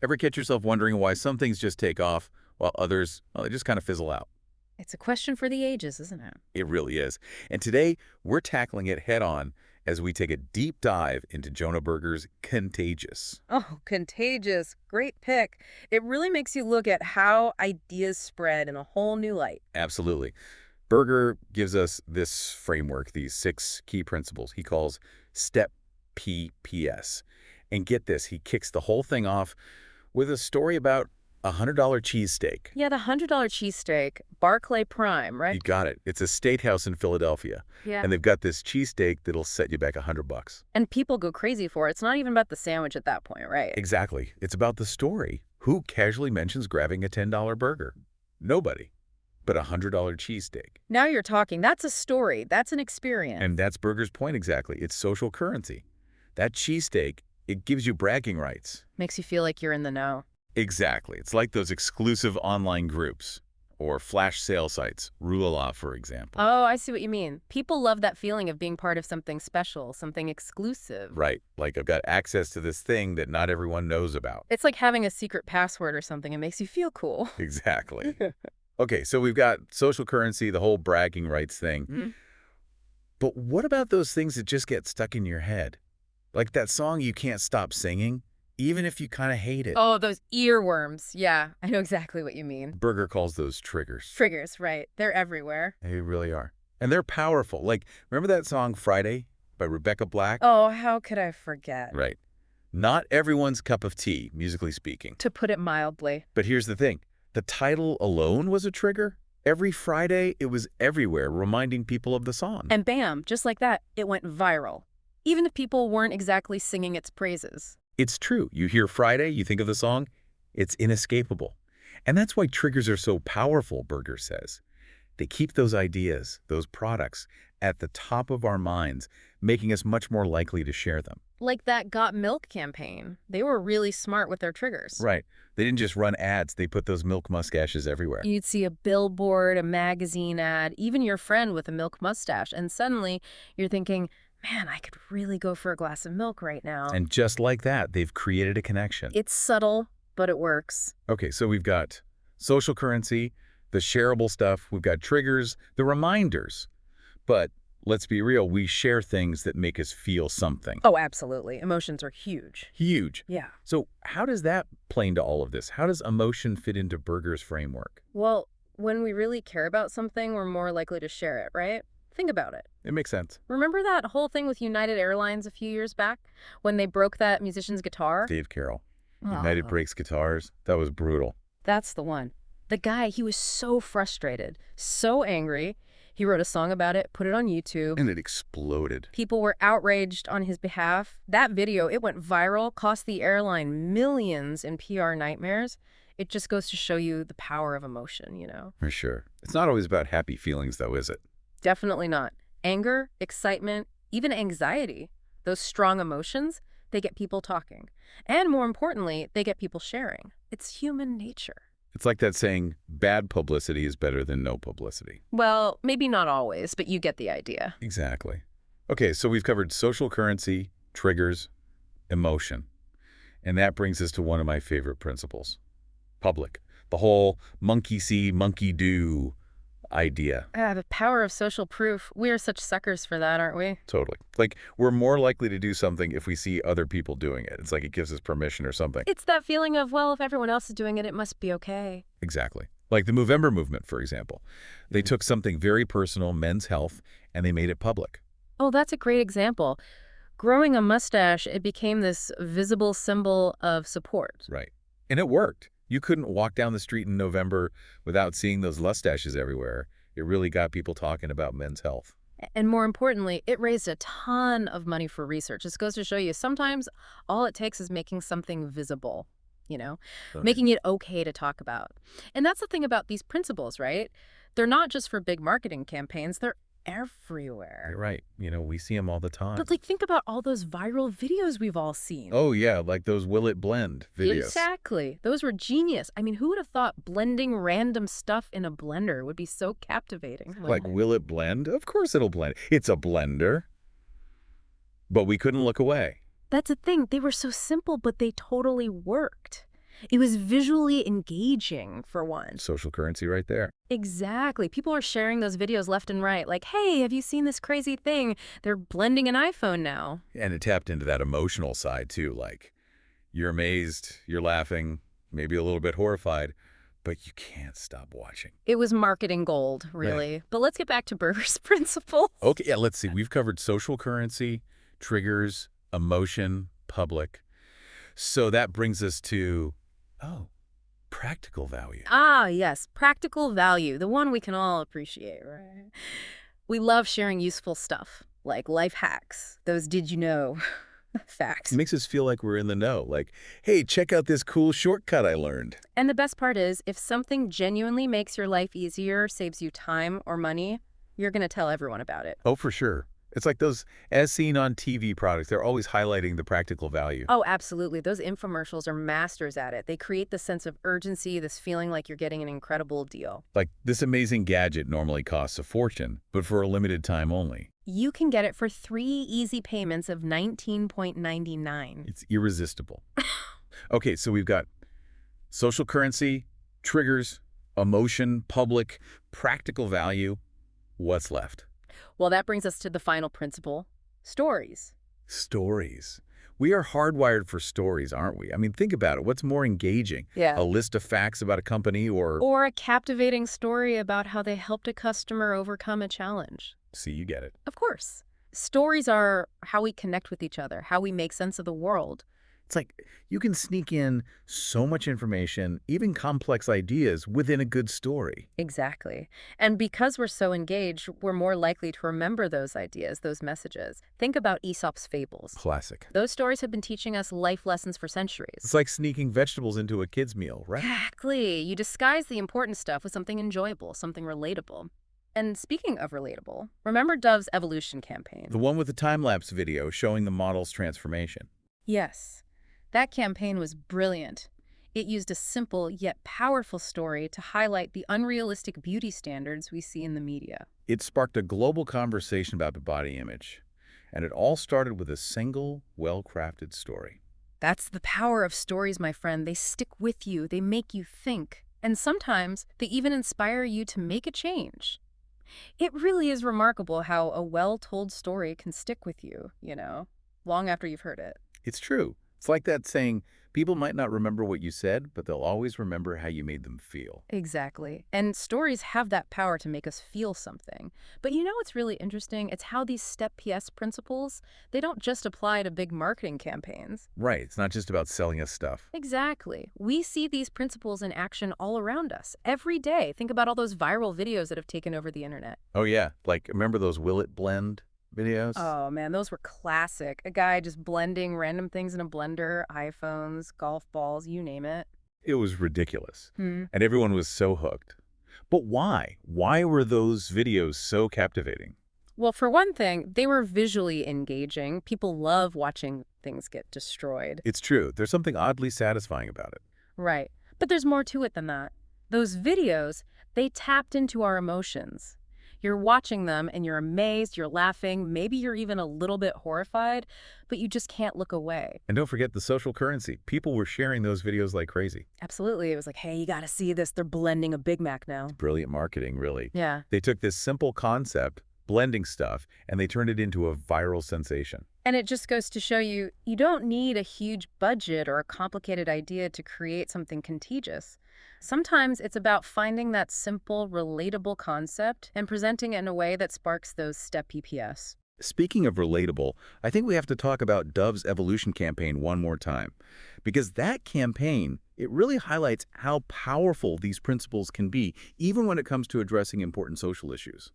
Ever catch yourself wondering why some things just take off while others, well, they just kind of fizzle out? It's a question for the ages, isn't it? It really is. And today, we're tackling it head on as we take a deep dive into Jonah Berger's Contagious. Oh, contagious. Great pick. It really makes you look at how ideas spread in a whole new light. Absolutely. Berger gives us this framework, these 6 key principles he calls STEP PPS. And get this, he kicks the whole thing off with a story about a $100 cheesesteak. Yeah, the $100 cheesesteak, Barclay Prime, You right? got it. It's a steakhouse in Philadelphia. Yeah. And they've got this cheesesteak that'll set you back $100. And people go crazy for it. It's not even about the sandwich at that point, right? Exactly. It's about the story. Who casually mentions grabbing a $10 burger? Nobody. But a $100 cheesesteak. Now you're talking. That's a story. That's an experience. And that's Berger's point exactly. It's social currency. That cheesesteak, it gives you bragging rights. Makes you feel like you're in the know. Exactly. It's like those exclusive online groups or flash sale sites, Rulala, for example. Oh, I see what you mean. People love that feeling of being part of something special, something exclusive. Right. Like I've got access to this thing that not everyone knows about. It's like having a secret password or something. It makes you feel cool. Exactly. Okay, so we've got social currency, the whole bragging rights thing. Mhm. But what about those things that just get stuck in your head? Like that song you can't stop singing, even if you kind of hate it. Oh, those earworms. Yeah, I know exactly what you mean. Berger calls those triggers. Triggers, right. They're everywhere. They really are. And they're powerful. Like, remember that song Friday by Rebecca Black? Oh, how could I forget? Right. Not everyone's cup of tea, musically speaking. To put it mildly. But here's the thing. The title alone was a trigger. Every Friday, it was everywhere, reminding people of the song. And bam, just like that, it went viral. Even if people weren't exactly singing its praises. It's true. You hear Friday, you think of the song, it's inescapable. And that's why triggers are so powerful, Berger says. They keep those ideas, those products, at the top of our minds, making us much more likely to share them. Like that Got Milk campaign. They were really smart with their triggers. Right. They didn't just run ads, they put those milk mustaches everywhere. You'd see a billboard, a magazine ad, even your friend with a milk mustache, and suddenly you're thinking, man, I could really go for a glass of milk right now. And just like that, they've created a connection. It's subtle, but it works. Okay, so we've got social currency, the shareable stuff, we've got triggers, the reminders. But let's be real, we share things that make us feel something. Oh, absolutely. Emotions are huge. Huge. Yeah. So how does that play into all of this? How does emotion fit into Berger's framework? Well, when we really care about something, we're more likely to share it, right? Think about it. It makes sense. Remember that whole thing with United Airlines a few years back when they broke that musician's guitar? Dave Carroll. Oh, United Breaks Guitars. That was brutal. that's the one. The guy, he was so frustrated, so angry. He wrote a song about it, put it on YouTube. And it exploded. People were outraged on his behalf. That video, it went viral, cost the airline millions in PR nightmares. It just goes to show you the power of emotion, you know? For sure. It's not always about happy feelings, though, is it? Definitely not. Anger, excitement, even anxiety, those strong emotions, they get people talking. And more importantly, they get people sharing. It's human nature. It's like that saying, bad publicity is better than no publicity. Well, maybe not always, but you get the idea. Exactly. Okay, so we've covered social currency, triggers, emotion. And that brings us to one of my favorite principles. Public. The whole monkey see, monkey do idea. The power of social proof. We are such suckers for that, aren't we? Totally. Like, we're more likely to do something if we see other people doing it. It's like it gives us permission or something. It's that feeling of, well, if everyone else is doing it, it must be okay. Exactly. Like the Movember movement, for example. They took something very personal, men's health, and they made it public. Oh, that's a great example. Growing a mustache, it became this visible symbol of support. Right. And it worked. You couldn't walk down the street in November without seeing those mustaches everywhere. It really got people talking about men's health. And more importantly, it raised a ton of money for research. This goes to show you sometimes all it takes is making something visible, you know, Okay. making it okay to talk about. And that's the thing about these principles, right? They're not just for big marketing campaigns, they're everywhere. You're right. You know, we see them all the time. But like, think about all those viral videos we've all seen. Oh, yeah, like those Will It Blend videos. Exactly. Those were genius. I mean, who would have thought blending random stuff in a blender would be so captivating? Like, will it blend? Of course it'll blend. It's a blender. But we couldn't look away. That's the thing. They were so simple, but they totally worked. It was visually engaging, for one. Social currency right there. Exactly. People are sharing those videos left and right. Like, hey, have you seen this crazy thing? They're blending an iPhone now. And it tapped into that emotional side too, like you're amazed, you're laughing, maybe a little bit horrified, but you can't stop watching. It was marketing gold, Right. really. But let's get back to Berger's principles. Okay, yeah, let's see. We've covered social currency, triggers, emotion, public. So that brings us to, oh, practical value. Ah, yes, practical value, the one we can all appreciate, right? We love sharing useful stuff, like life hacks, those did you know It facts. makes us feel like we're in the know, like, hey, check out this cool shortcut I learned. And the best part is, if something genuinely makes your life easier, saves you time or money, you're going to tell everyone about it. Oh, for sure. It's like those, as seen on TV products, they're always highlighting the practical value. Oh, absolutely. Those infomercials are masters at it. They create the sense of urgency, this feeling like you're getting an incredible deal. Like, this amazing gadget normally costs a fortune, but for a limited time only. You can get it for 3 easy payments of $19.99. It's irresistible. Okay, so we've got social currency, triggers, emotion, public, practical value. What's left? Well, that brings us to the final principle, stories. Stories. We are hardwired for stories, aren't we? I mean, think about it. What's more engaging? Yeah. A list of facts about a company or... Or a captivating story about how they helped a customer overcome a challenge. See, you get it. Of course. Stories are how we connect with each other, how we make sense of the world. It's like you can sneak in so much information, even complex ideas, within a good story. Exactly. And because we're so engaged, we're more likely to remember those ideas, those messages. Think about Aesop's fables. Classic. Those stories have been teaching us life lessons for centuries. It's like sneaking vegetables into a kid's meal, right? Exactly. You disguise the important stuff with something enjoyable, something relatable. And speaking of relatable, remember Dove's evolution campaign? The one with the time-lapse video showing the model's transformation. Yes. That campaign was brilliant. It used a simple yet powerful story to highlight the unrealistic beauty standards we see in the media. It sparked a global conversation about the body image, and it all started with a single, well-crafted story. That's the power of stories, my friend. They stick with you, they make you think, and sometimes they even inspire you to make a change. It really is remarkable how a well-told story can stick with you, long after you've heard it. It's true. It's like that saying, people might not remember what you said, but they'll always remember how you made them feel. Exactly. And stories have that power to make us feel something. But you know what's really interesting? It's how these Step PS principles, they don't just apply to big marketing campaigns. Right. It's not just about selling us stuff. Exactly. We see these principles in action all around us every day. Think about all those viral videos that have taken over the internet. Oh, yeah. Like, remember those Will It Blend videos? Oh, man, those were classic. A guy just blending random things in a blender, iPhones, golf balls, you name it. It was ridiculous. And everyone was so hooked. But why? Why were those videos so captivating? Well, for one thing, they were visually engaging. People love watching things get destroyed. It's true. There's something oddly satisfying about it. Right. But there's more to it than that. Those videos, they tapped into our emotions. You're watching them and you're amazed, you're laughing, maybe you're even a little bit horrified, but you just can't look away. And don't forget the social currency. People were sharing those videos like crazy. Absolutely. It was like, hey, you got to see this. They're blending a Big Mac now. Brilliant marketing, really. Yeah. They took this simple concept, blending stuff, and they turned it into a viral sensation. And it just goes to show you, you don't need a huge budget or a complicated idea to create something contagious. Sometimes it's about finding that simple, relatable concept and presenting it in a way that sparks those Step PPS. Speaking of relatable, I think we have to talk about Dove's evolution campaign one more time. Because that campaign, it really highlights how powerful these principles can be, even when it comes to addressing important social issues.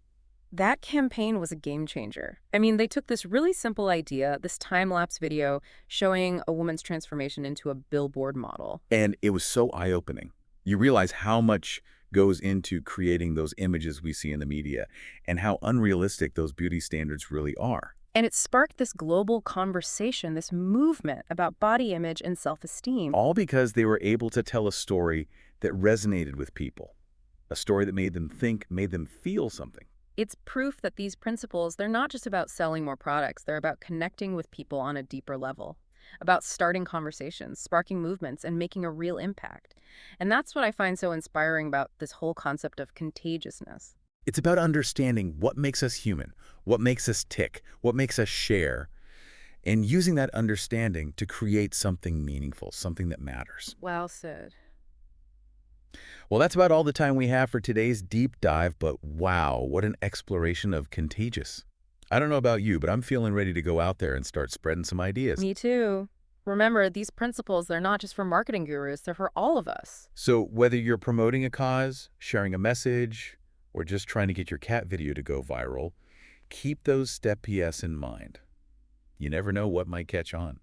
That campaign was a game changer. I mean, they took this really simple idea, this time-lapse video showing a woman's transformation into a billboard model. And it was so eye-opening. You realize how much goes into creating those images we see in the media and how unrealistic those beauty standards really are. And it sparked this global conversation, this movement about body image and self-esteem. All because they were able to tell a story that resonated with people, a story that made them think, made them feel something. It's proof that these principles, they're not just about selling more products, they're about connecting with people on a deeper level. about starting conversations, sparking movements, and making a real impact. And that's what I find so inspiring about this whole concept of contagiousness. It's about understanding what makes us human, what makes us tick, what makes us share, and using that understanding to create something meaningful, something that matters. Well said. Well, that's about all the time we have for today's deep dive, but wow, what an exploration of Contagious. I don't know about you, but I'm feeling ready to go out there and start spreading some ideas. Me too. Remember, these principles, they're not just for marketing gurus, they're for all of us. So whether you're promoting a cause, sharing a message, or just trying to get your cat video to go viral, keep those step PS in mind. You never know what might catch on.